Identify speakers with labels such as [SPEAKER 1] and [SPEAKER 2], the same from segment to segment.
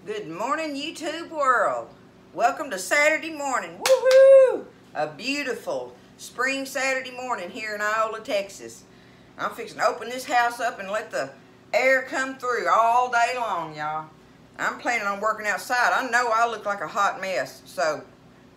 [SPEAKER 1] Good morning, YouTube world. Welcome to Saturday morning. Woohoo! A beautiful spring Saturday morning here in Iola, Texas. I'm fixing to open this house up and let the air come through all day long, y'all. I'm planning on working outside. I know I look like a hot mess, so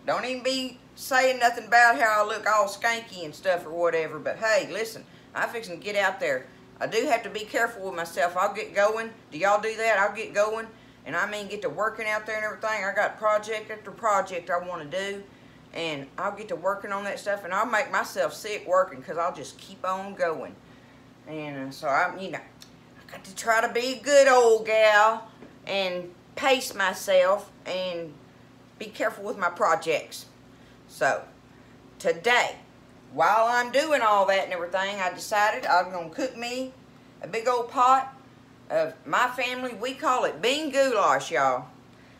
[SPEAKER 1] don't even be saying nothing about how I look all skanky and stuff or whatever. But hey, listen, I'm fixing to get out there. I do have to be careful with myself. I'll get going. Do y'all do that? I'll get going. And I mean get to working out there and everything. I got project after project I want to do. And I'll get to working on that stuff. And I'll make myself sick working because I'll just keep on going. And so I got to try to be a good old gal and pace myself and be careful with my projects. So today, while I'm doing all that and everything, I decided I'm going to cook me a big old pot of my family. We call it bean goulash, y'all.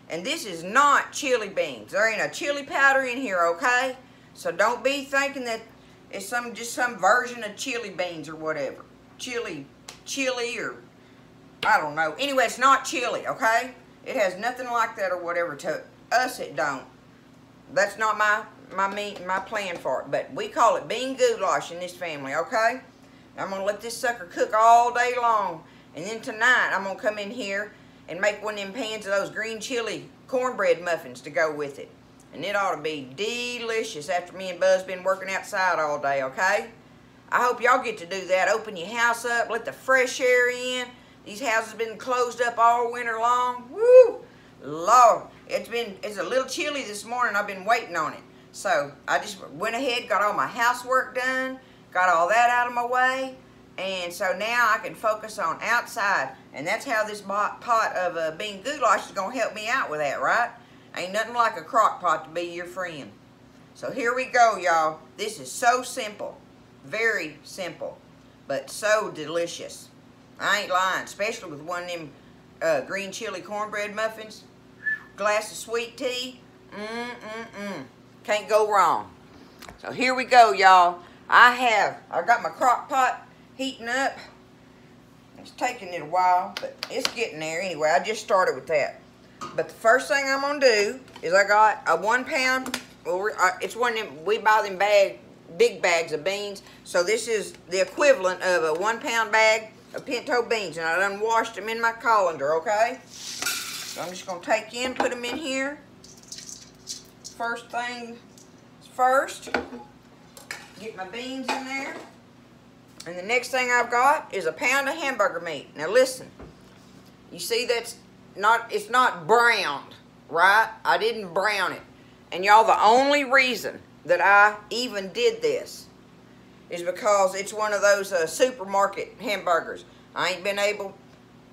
[SPEAKER 1] And this is not chili beans. There ain't a chili powder in here, okay? So don't be thinking that it's just some version of chili beans or whatever. Chili or I don't know. Anyway, it's not chili, okay? It has nothing like that or whatever. To us, it don't. That's not my plan for it. But we call it bean goulash in this family, okay? I'm gonna let this sucker cook all day long. And then tonight, I'm going to come in here and make one of them pans of those green chili cornbread muffins to go with it. And it ought to be delicious after me and Buzz been working outside all day, okay? I hope y'all get to do that. Open your house up, let the fresh air in. These houses have been closed up all winter long. Woo! Lord, it's a little chilly this morning. I've been waiting on it. So I just went ahead, got all my housework done, got all that out of my way. And so now I can focus on outside. And that's how this pot of bean goulash is going to help me out with that, right? Ain't nothing like a crock pot to be your friend. So here we go, y'all. This is so simple. Very simple. But so delicious. I ain't lying. Especially with one of them green chili cornbread muffins. Glass of sweet tea. Can't go wrong. So here we go, y'all. I got my crock pot heating up. It's taking it a while, but it's getting there anyway. I just started with that. But the first thing I'm gonna do is I got a 1 pound. It's one of them, we buy them big bags of beans. So this is the equivalent of a 1 pound bag of pinto beans, and I done washed them in my colander. Okay. So I'm just gonna take put them in here. First thing first, get my beans in there. And the next thing I've got is a pound of hamburger meat. Now listen, you see it's not browned, right? I didn't brown it. And y'all, the only reason that I even did this is because it's one of those supermarket hamburgers. I ain't been able,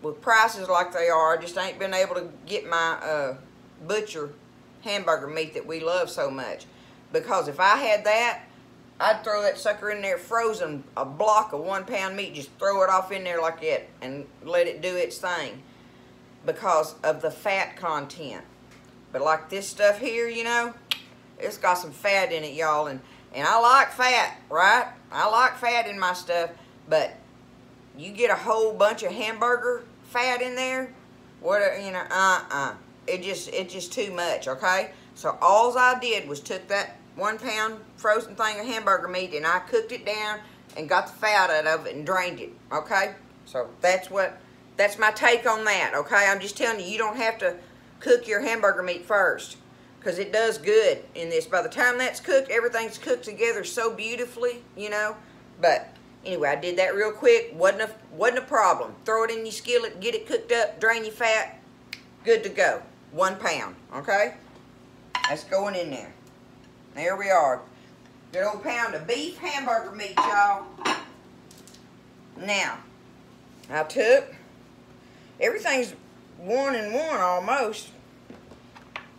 [SPEAKER 1] with prices like they are, I just ain't been able to get my butcher hamburger meat that we love so much. Because if I had that, I'd throw that sucker in there frozen, a block of 1 pound meat, just throw it off in there like that and let it do its thing because of the fat content. But like this stuff here, you know, it's got some fat in it, y'all, and I like fat, right? I like fat in my stuff, but you get a whole bunch of hamburger fat in there, whatever, you know, it's just too much, okay? So all I did was took that 1 pound frozen thing of hamburger meat and I cooked it down and got the fat out of it and drained it, okay? So that's my take on that, okay? I'm just telling you, you don't have to cook your hamburger meat first because it does good in this. By the time that's cooked, everything's cooked together so beautifully, you know? But anyway, I did that real quick. Wasn't a problem. Throw it in your skillet, get it cooked up, drain your fat, good to go. 1 pound, okay? That's going in there. There we are. Good old pound of beef hamburger meat, y'all. Now, I took, everything's 1 and 1 almost.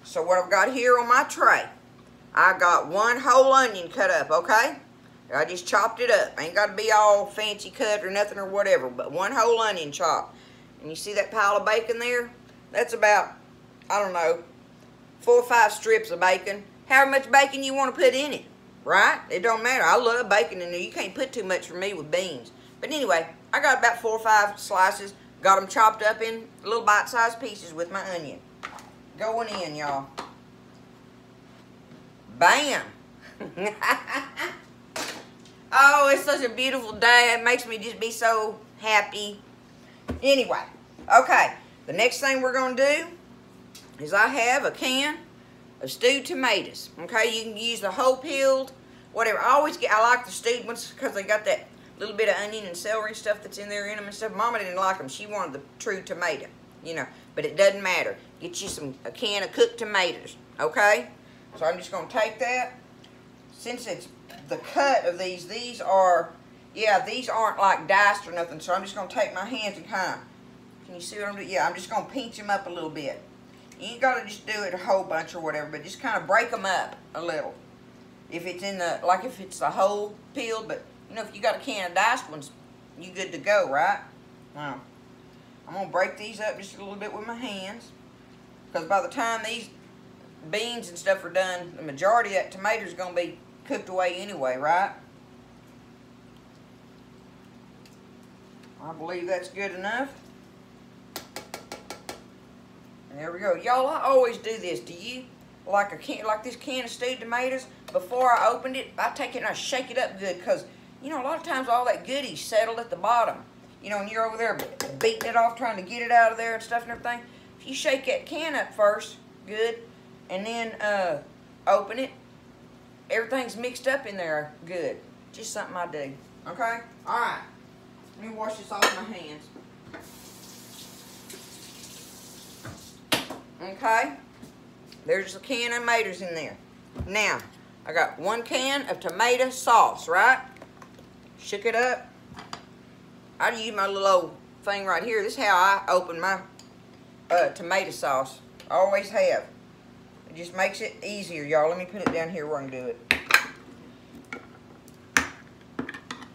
[SPEAKER 1] So what I've got here on my tray, I got 1 whole onion cut up, okay? I just chopped it up. Ain't got to be all fancy cut or nothing or whatever, but 1 whole onion chopped. And you see that pile of bacon there? That's about, I don't know, 4 or 5 strips of bacon. However much bacon you want to put in it, right? It don't matter. I love bacon in there. You can't put too much for me with beans. But anyway, I got about 4 or 5 slices. Got them chopped up in little bite-sized pieces with my onion. Going in, y'all. Bam! Oh, it's such a beautiful day. It makes me just be so happy. Anyway, okay. The next thing we're going to do is I have a can of stewed tomatoes. Okay, you can use the whole peeled, whatever. I like the stewed ones because they got that little bit of onion and celery and stuff that's in there in them and stuff. Mama didn't like them. She wanted the true tomato, you know. But it doesn't matter. Get you a can of cooked tomatoes, okay? So I'm just going to take that. Since it's the cut of these are, yeah, these aren't like diced or nothing. So I'm just going to take my hands and kind of, can you see what I'm doing? Yeah, I'm just going to pinch them up a little bit. You ain't got to just do it a whole bunch or whatever, but just kind of break them up a little. If it's in the, like if it's the whole peeled, but you know, if you got a can of diced ones, you good to go, right? Now, I'm going to break these up just a little bit with my hands. Because by the time these beans and stuff are done, the majority of that tomato is going to be cooked away anyway, right? I believe that's good enough. There we go. Y'all, I always do this. Do you? Like this can of stewed tomatoes, before I opened it, I take it and I shake it up good because, you know, a lot of times all that goodie's settled at the bottom. You know, and you're over there beating it off, trying to get it out of there and stuff and everything. If you shake that can up first, good, and then open it, everything's mixed up in there good. Just something I do. Okay? Alright. Let me wash this off my hands. Okay? There's a can of tomatoes in there. Now, I got 1 can of tomato sauce, right? Shook it up. I use my little old thing right here. This is how I open my tomato sauce. I always have. It just makes it easier, y'all. Let me put it down here where I can do it.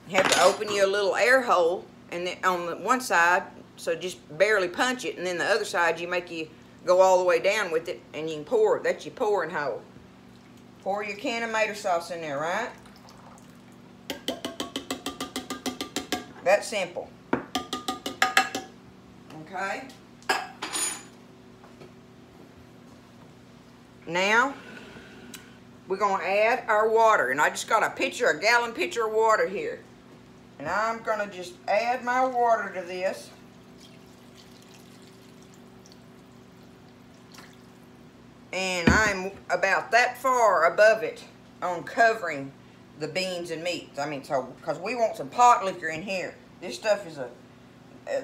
[SPEAKER 1] You have to open you a little air hole and then on the one side, so just barely punch it, and then the other side you go all the way down with it, and you can pour it. That's your pouring hole. Pour your can of tomato sauce in there, right? That's simple. Okay. Now, we're going to add our water. And I just got a gallon pitcher of water here. And I'm going to just add my water to this. And I'm about that far above it on covering the beans and meat. I mean, so, because we want some pot liquor in here. This stuff is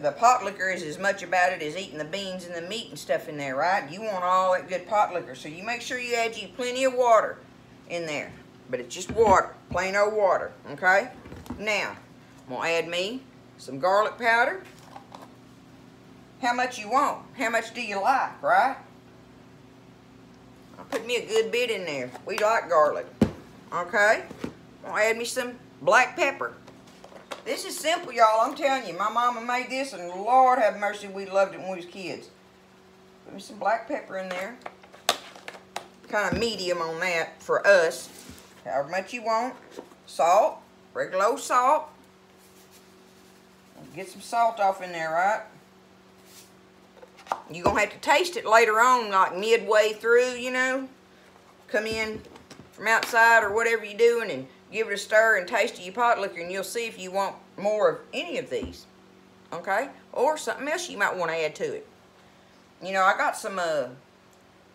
[SPEAKER 1] the pot liquor is as much about it as eating the beans and the meat and stuff in there, right? You want all that good pot liquor. So you make sure you add you plenty of water in there. But it's just water, plain old water, okay? Now, I'm going to add me some garlic powder. How much you want? How much do you like, right? I'll put me a good bit in there. We like garlic. Okay? I'm going to add me some black pepper. This is simple, y'all. I'm telling you. My mama made this, and Lord have mercy, we loved it when we was kids. Put me some black pepper in there. Kind of medium on that for us. However much you want. Salt. Regular old salt. Get some salt off in there, right? You're going to have to taste it later on, like midway through, you know. Come in from outside or whatever you're doing and give it a stir and taste your pot liquor, and you'll see if you want more of any of these. Okay? Or something else you might want to add to it. You know, I got some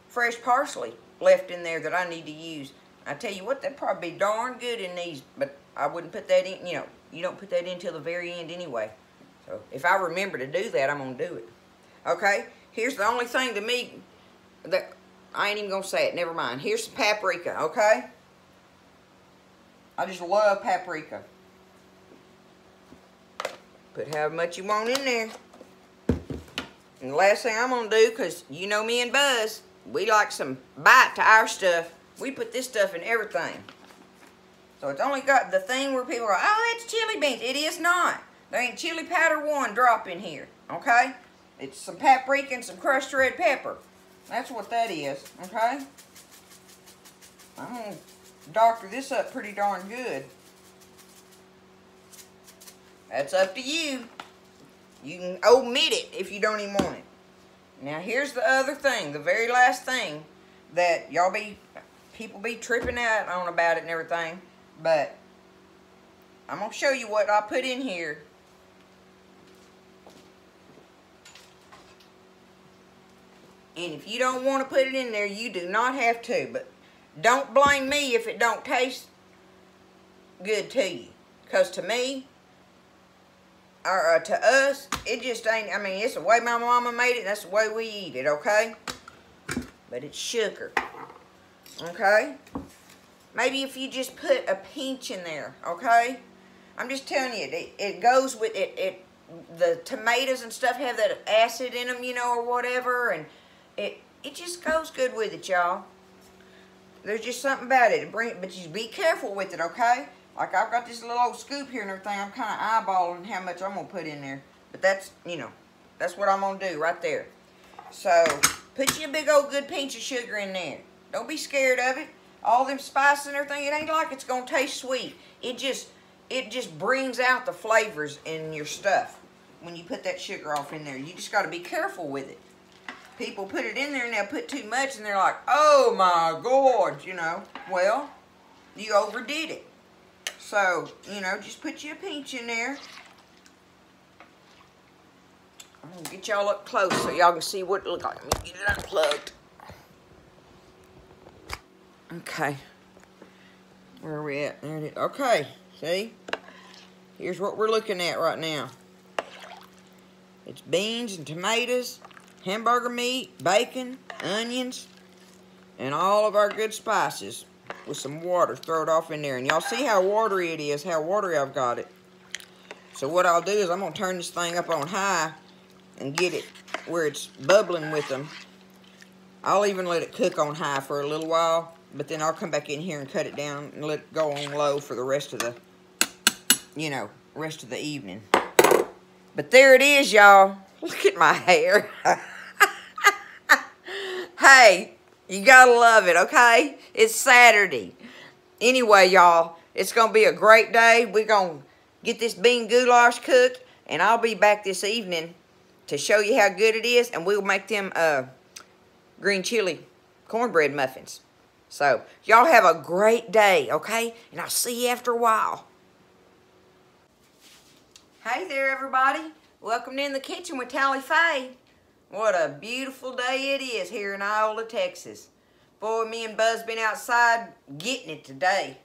[SPEAKER 1] fresh parsley left in there that I need to use. I tell you what, that'd probably be darn good in these, but I wouldn't put that in, you know, you don't put that in till the very end anyway. So if I remember to do that, I'm going to do it. Okay, here's the only thing to me that I ain't even gonna say it. Never mind. Here's some paprika. Okay, I just love paprika. Put however much you want in there. And the last thing I'm gonna do, cause you know me and Buzz, we like some bite to our stuff. We put this stuff in everything. So it's only got the thing where people go, oh, it's chili beans. It is not. There ain't chili powder one drop in here. Okay. It's some paprika and some crushed red pepper. That's what that is, okay? I'm going to doctor this up pretty darn good. That's up to you. You can omit it if you don't even want it. Now here's the other thing, the very last thing that people be tripping out on about it and everything, but I'm gonna show you what I put in here. And if you don't want to put it in there, you do not have to, but don't blame me if it don't taste good to you. Because to me, or to us, it just ain't, I mean, it's the way my mama made it, that's the way we eat it, okay? But it's sugar, okay? Maybe if you just put a pinch in there, okay? I'm just telling you, it goes with it. The tomatoes and stuff have that acid in them, you know, or whatever, and it just goes good with it, y'all. There's just something about it. But you be careful with it, okay? Like, I've got this little old scoop here and everything. I'm kind of eyeballing how much I'm going to put in there. But that's, you know, that's what I'm going to do right there. So, put you a big old good pinch of sugar in there. Don't be scared of it. All them spices and everything, it ain't like it's going to taste sweet. It just brings out the flavors in your stuff when you put that sugar off in there. You just got to be careful with it. People put it in there and they'll put too much and they're like, oh my God, you know. Well, you overdid it. So, you know, just put you a pinch in there. I'm going to get y'all up close so y'all can see what it looks like. Let me get it unplugged. Okay. Where are we at? There it is. Okay, see? Here's what we're looking at right now. It's beans and tomatoes, hamburger meat, bacon, onions, and all of our good spices with some water. Throw it off in there. And y'all see how watery it is, how watery I've got it. So what I'll do is I'm going to turn this thing up on high and get it where it's bubbling with them. I'll even let it cook on high for a little while, but then I'll come back in here and cut it down and let it go on low for the rest of the, you know, rest of the evening. But there it is, y'all. Look at my hair. Hey, you gotta love it, okay? It's Saturday. Anyway, y'all, it's gonna be a great day. We're gonna get this bean goulash cooked, and I'll be back this evening to show you how good it is, and we'll make them green chili cornbread muffins. So, y'all have a great day, okay? And I'll see you after a while. Hey there, everybody. Welcome in the kitchen with Tally Faye. What a beautiful day it is here in Iola, Texas. Boy, me and Buzz been outside getting it today.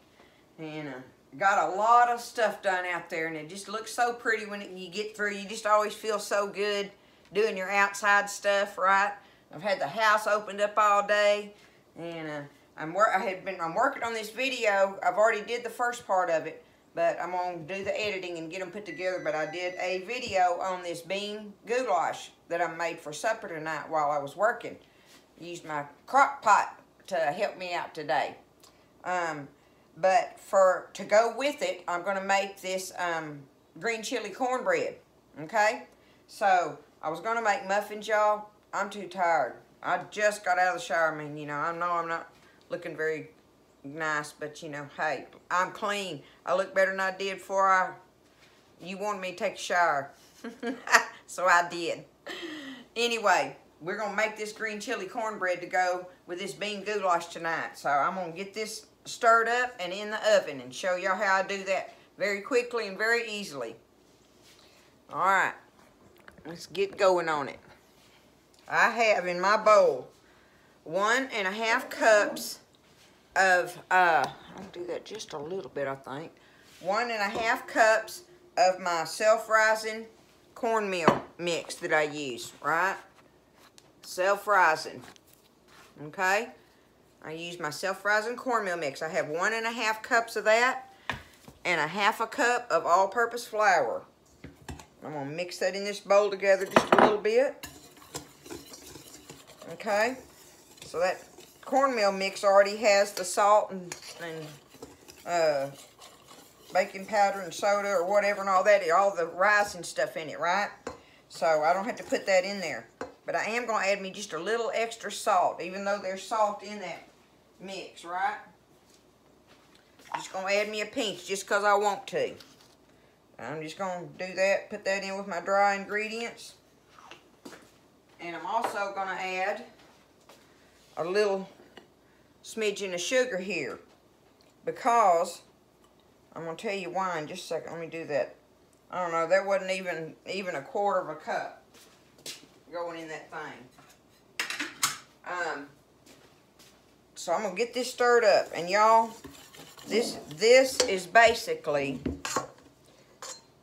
[SPEAKER 1] And got a lot of stuff done out there, and it just looks so pretty when you get through. You just always feel so good doing your outside stuff, right? I've had the house opened up all day, and I'm working on this video. I've already did the first part of it, but I'm going to do the editing and get them put together. But I did a video on this bean goulash that I made for supper tonight while I was working. Used my crock pot to help me out today. But to go with it, I'm going to make this green chili cornbread. Okay? So, I was going to make muffins, y'all. I'm too tired. I just got out of the shower. I mean, you know I'm not looking very nice, but you know, hey, I'm clean. I look better than I did before you wanted me to take a shower. So I did. Anyway, we're going to make this green chili cornbread to go with this bean goulash tonight. So I'm going to get this stirred up and in the oven and show y'all how I do that very quickly and very easily. Alright, let's get going on it. I have in my bowl 1.5 cups of, I'll do that just a little bit, I think. 1.5 cups of my self-rising cornmeal mix that I use, right? Self-rising, okay? I use my self-rising cornmeal mix. I have 1.5 cups of that and 1/2 cup of all-purpose flour. I'm going to mix that in this bowl together just a little bit. Okay, so that cornmeal mix already has the salt and baking powder and soda or whatever and all that, all the rice and stuff in it, right? So I don't have to put that in there. But I am going to add me just a little extra salt, even though there's salt in that mix, right? Just going to add me a pinch just because I want to. I'm just going to do that, put that in with my dry ingredients. And I'm also going to add a little smidgen of sugar here, because I'm going to tell you why in just a second. Let me do that. I don't know, that wasn't even a quarter of a cup going in that thing. So I'm going to get this stirred up. And y'all, this is basically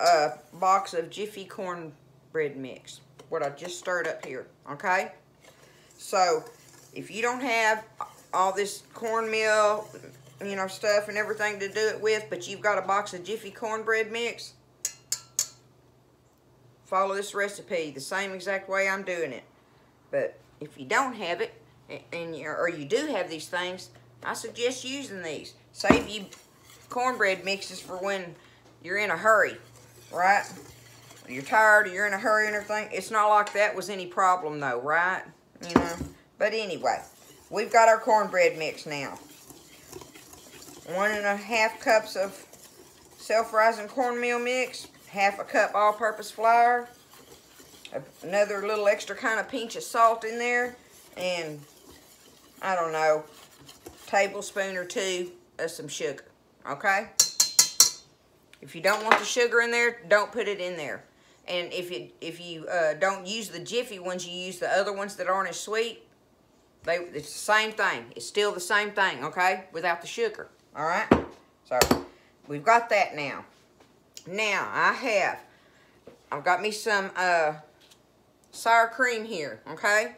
[SPEAKER 1] a box of Jiffy cornbread mix, what I just stirred up here, okay? So if you don't have all this cornmeal, you know, stuff and everything to do it with, but you've got a box of Jiffy cornbread mix, follow this recipe the same exact way I'm doing it. But if you don't have it, or you do have these things, I suggest using these. Save you cornbread mixes for when you're in a hurry, right? Or you're tired, or you're in a hurry and everything. It's not like that was any problem though, right? You know. But anyway, we've got our cornbread mix now. 1.5 cups of self-rising cornmeal mix, 1/2 cup all-purpose flour, another little extra kind of pinch of salt in there, and I don't know, tablespoon or 2 of some sugar, okay? If you don't want the sugar in there, don't put it in there. And if you don't use the Jiffy ones, you use the other ones that aren't as sweet, it's the same thing. It's still the same thing, okay? Without the sugar, all right? So we've got that now. Now I've got me some sour cream here, okay?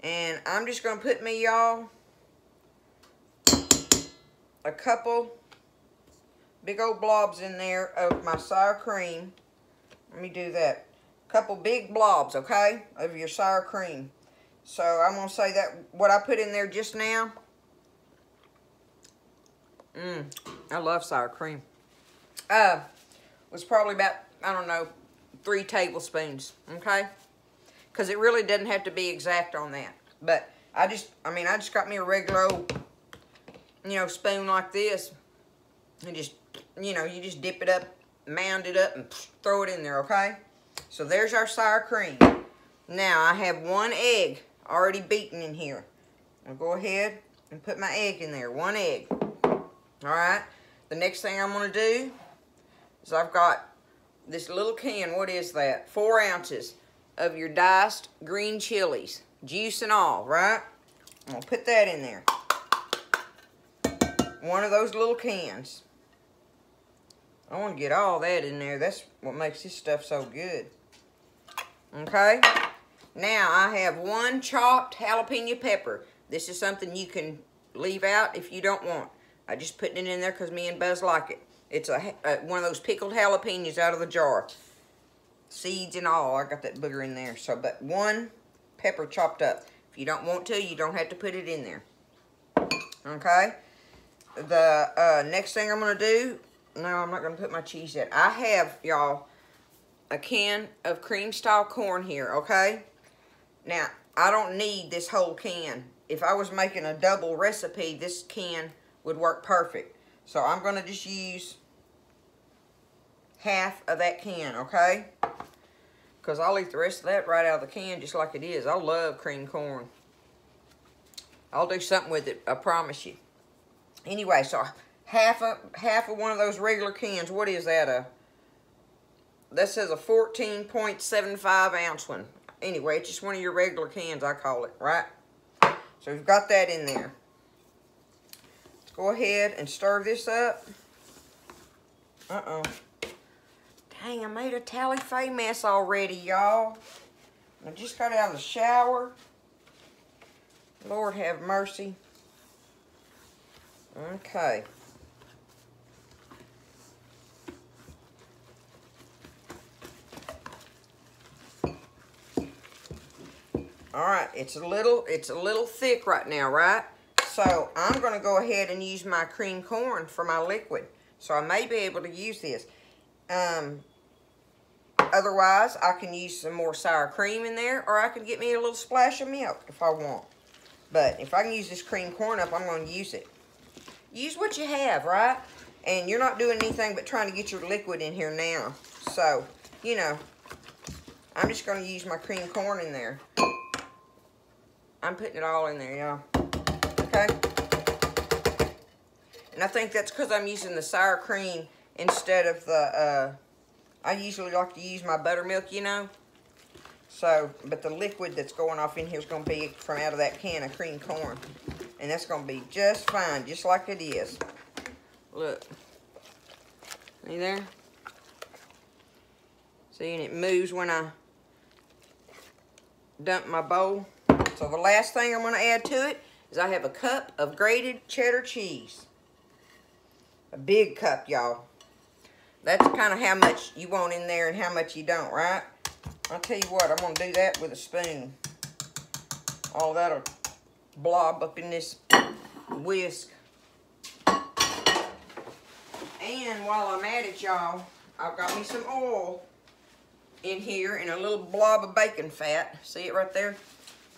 [SPEAKER 1] And I'm just gonna put me, y'all, a couple big old blobs in there of my sour cream. Let me do that. A couple big blobs, okay, of your sour cream. So I'm gonna say that what I put in there just now. I love sour cream. Was probably about, I don't know, 3 tablespoons, okay? Because it really doesn't have to be exact on that. But I just got me a regular old, you know, spoon like this. And just, you know, you just dip it up, mound it up, and throw it in there, okay? So there's our sour cream. Now I have 1 egg already beaten in here. I'll go ahead and put my egg in there, 1 egg. Alright, the next thing I'm going to do is I've got this little can, what is that? 4 ounces of your diced green chilies, juice and all, right? I'm going to put that in there. 1 of those little cans. I want to get all that in there. That's what makes this stuff so good. Okay? Now I have 1 chopped jalapeno pepper. This is something you can leave out if you don't want. I just put it in there because me and Buzz like it. It's one of those pickled jalapenos out of the jar. Seeds and all. I got that booger in there. So, but 1 pepper chopped up. If you don't want to, you don't have to put it in there. Okay? The next thing I'm going to do, no, I'm not going to put my cheese in. I have, y'all, a can of cream style corn here, okay? Now, I don't need this whole can. If I was making a double recipe, this can would work perfect. So I'm going to just use half of that can, okay? Because I'll eat the rest of that right out of the can just like it is. I love cream corn. I'll do something with it, I promise you. Anyway, so half of one of those regular cans. What is that? That says a 14.75 ounce one. Anyway, it's just one of your regular cans, I call it, right? So we've got that in there. Let's go ahead and stir this up. Dang, I made a tally-fay mess already, y'all. I just got out of the shower. Lord have mercy. Okay. All right, it's a little thick right now, right? So I'm going to go ahead and use my cream corn for my liquid. So I may be able to use this. Otherwise, I can use some more sour cream in there, or I can get me a little splash of milk if I want. But if I can use this cream corn up, I'm going to use it. Use what you have, right? And you're not doing anything but trying to get your liquid in here now. So, you know, I'm just going to use my cream corn in there. I'm putting it all in there, y'all. Okay? And I think that's because I'm using the sour cream instead of the, I usually like to use my buttermilk, you know. So, but the liquid that's going off in here is going to be from out of that can of cream corn. And that's going to be just fine, just like it is. Look. See there? See, and it moves when I dump my bowl. So the last thing I'm going to add to it is I have a cup of grated cheddar cheese. A big cup, y'all. That's kind of how much you want in there and how much you don't, right? I'll tell you what, I'm going to do that with a spoon. Oh, that'll blob up in this whisk. And while I'm at it, y'all, I've got me some oil in here and a little blob of bacon fat. See it right there?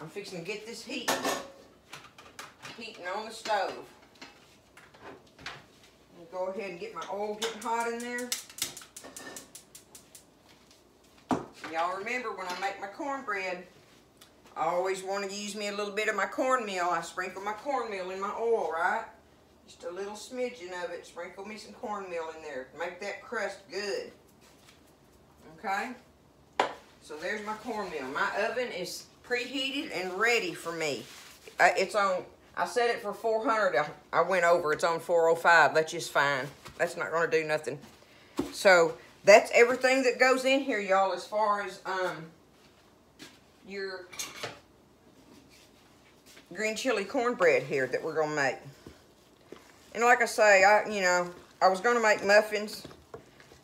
[SPEAKER 1] I'm fixing to get this heating on the stove. Go ahead and get my oil getting hot in there. Y'all remember when I make my cornbread, I always want to use me a little bit of my cornmeal. I sprinkle my cornmeal in my oil, right? Just a little smidgen of it. Sprinkle me some cornmeal in there. Make that crust good. Okay? So there's my cornmeal. My oven is preheated and ready for me. It's on, I set it for 400. I went over. It's on 405. That's just fine. That's not going to do nothing. So that's everything that goes in here, y'all, as far as your green chili cornbread here that we're going to make. And like I say, I was going to make muffins,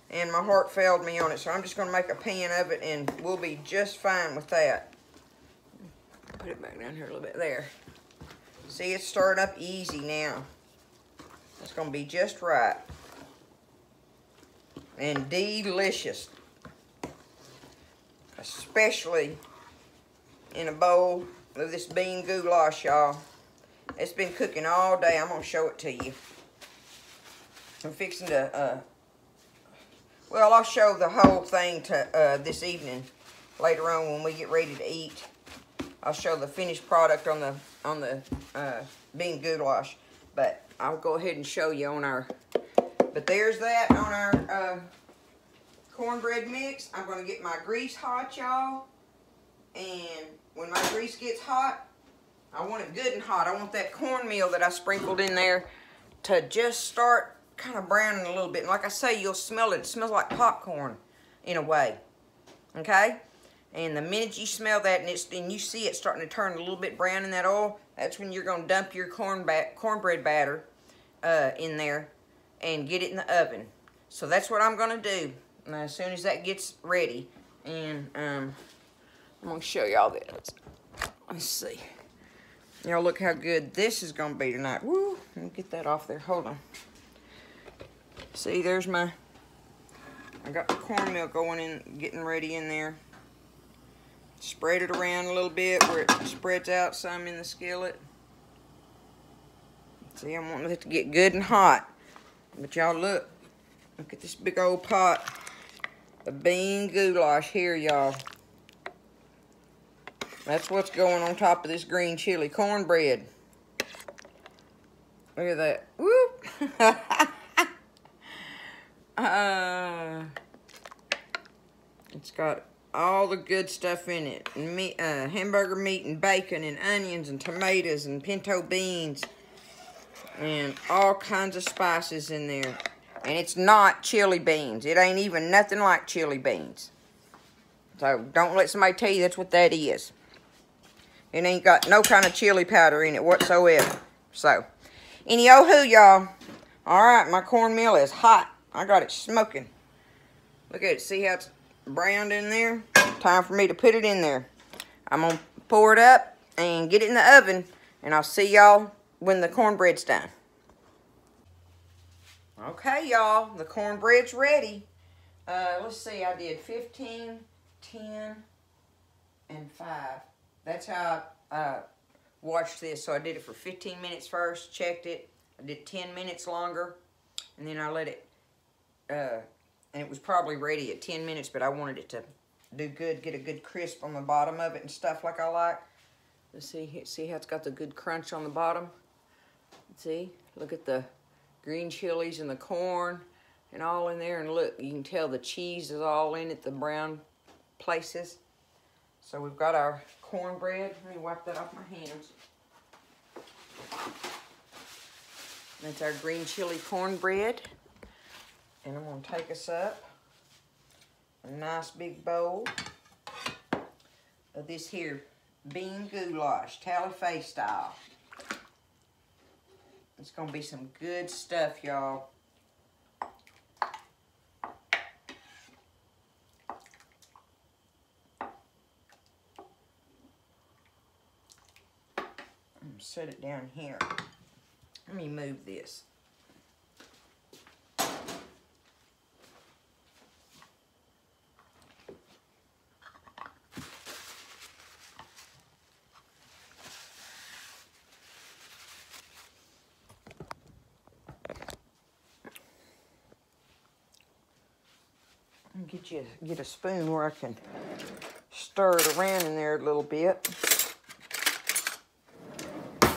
[SPEAKER 1] and my heart failed me on it, so I'm just going to make a pan of it, and we'll be just fine with that. Put it back down here a little bit there. See, it's stirring up easy now. It's going to be just right. And delicious. Especially in a bowl of this bean goulash, y'all. It's been cooking all day. I'm going to show it to you. I'm fixing to, well, I'll show the whole thing to this evening. Later on when we get ready to eat. I'll show the finished product on the bean goulash. But I'll go ahead and show you on our, but there's that on our cornbread mix. I'm going to get my grease hot, y'all. And when my grease gets hot, I want it good and hot. I want that cornmeal that I sprinkled in there to just start kind of browning a little bit. And like I say, you'll smell it. It smells like popcorn in a way. Okay? And the minute you smell that and you see it starting to turn a little bit brown in that oil, that's when you're going to dump your cornbread batter in there and get it in the oven. So that's what I'm going to do as soon as that gets ready. And I'm going to show y'all this. Let's see. Y'all look how good this is going to be tonight. Woo! Let me get that off there. Hold on. See, there's I got the cornmeal going in, getting ready in there. Spread it around a little bit where it spreads out some in the skillet. See, I'm wanting it to get good and hot. But y'all look at this big old pot of bean goulash here, y'all. That's what's going on top of this green chili cornbread. Look at that. Whoop! It's got all the good stuff in it. And meat, hamburger meat and bacon and onions and tomatoes and pinto beans. And all kinds of spices in there. And it's not chili beans. It ain't even nothing like chili beans. So don't let somebody tell you that's what that is. It ain't got no kind of chili powder in it whatsoever. So, any-oh-hoo, y'all. Alright, my cornmeal is hot. I got it smoking. Look at it. See how it's browned in there? Time for me to put it in there. I'm going to pour it up and get it in the oven. And I'll see y'all when the cornbread's done. Okay, y'all. The cornbread's ready. Let's see. I did 15, 10, and 5. That's how I watched this. So I did it for 15 minutes first, checked it. I did 10 minutes longer, And then I let it, and it was probably ready at 10 minutes, but I wanted it to do good, get a good crisp on the bottom of it and stuff like I like. Let's see how it's got the good crunch on the bottom? See, look at the green chilies and the corn and all in there. And look, you can tell the cheese is all in it, the brown places. So we've got our cornbread. Let me wipe that off my hands. That's our green chili cornbread. And I'm going to take us up a nice big bowl of this here bean goulash, Tally style. It's going to be some good stuff, y'all. Set it down here. Let me move this. Get a spoon where I can stir it around in there a little bit. Okay.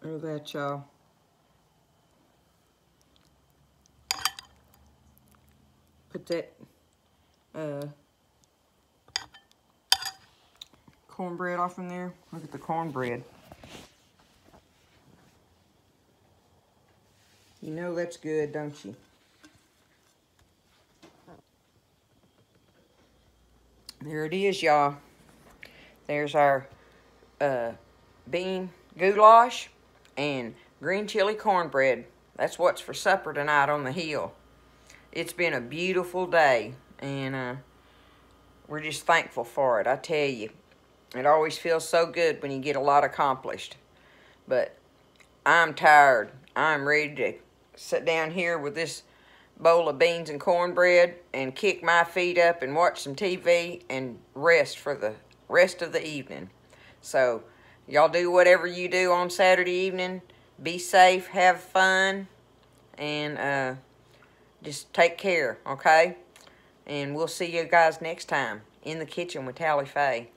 [SPEAKER 1] Look at that, y'all. Put that cornbread off in there. Look at the cornbread. You know that's good, don't you? There it is, y'all. There's our bean goulash and green chili cornbread. That's what's for supper tonight on the hill. It's been a beautiful day, and we're just thankful for it. I tell you, it always feels so good when you get a lot accomplished. But I'm tired. I'm ready to sit down here with this bowl of beans and cornbread and kick my feet up and watch some TV and rest for the rest of the evening. So y'all do whatever you do on Saturday evening. Be safe, have fun, and just take care, okay? And we'll see you guys next time in the kitchen with Tally Faye.